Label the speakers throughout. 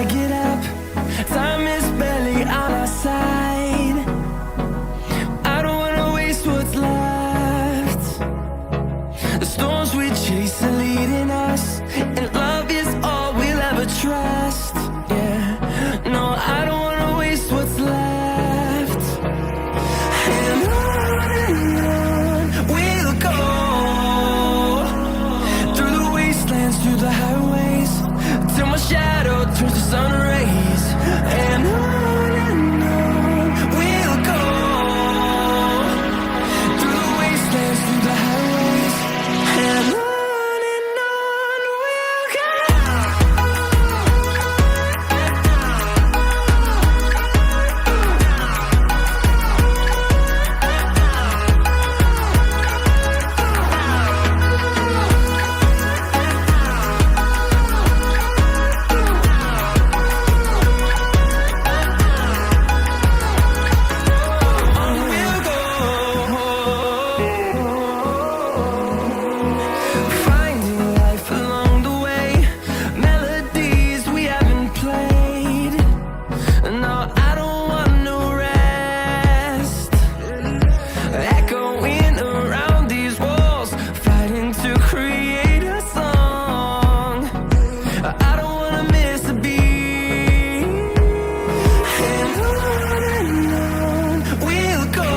Speaker 1: gotta get up. Time is barely on our side. I don't wanna waste what's left. The storms we chase are leading us, and love is all we'll ever trust. Yeah, no, I don't wanna waste what's left. And on we'll go, through the wastelands, through the highways, till my shadow turns to sun rays. And on we'll go, through the wastelands, through the highways, and on we'll go. Finding life along the way, melodies we haven't played. No, I don't want no rest. Echoing around these walls, fighting to create a song. I don't wanna miss a beat. And on we'll go,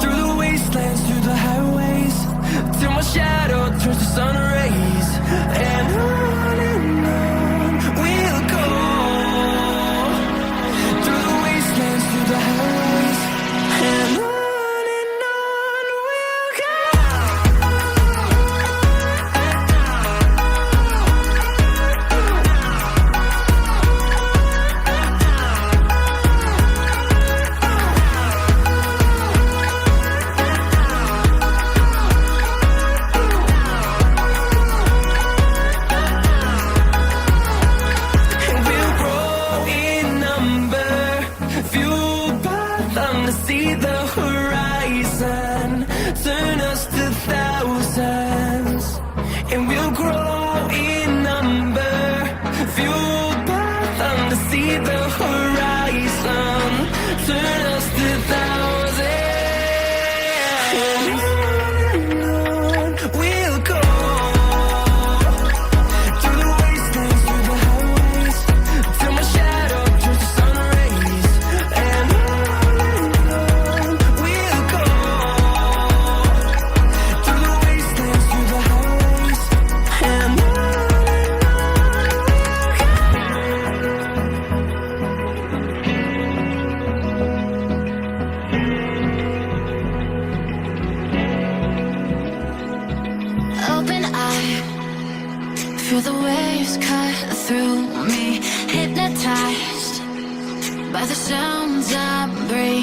Speaker 1: through the wastelands, through the highways, till my shadow turns to sun rays. And on we'll go, through the wastelands, through the highways, and on we'll go. And we'll grow in number, fueled by them to see the horizon, turn us to thousands. And we'll grow in number, fueled by them to see the horizon, turn us to thousands. And on we'll go, through the wastelands, through the highways, till my shadow turns to sun rays. And on we'll go, through the wastelands, through the highways, and on we'll go.
Speaker 2: Open eye, feel the waves cut through me, hypnotized by the sounds I'm breathing.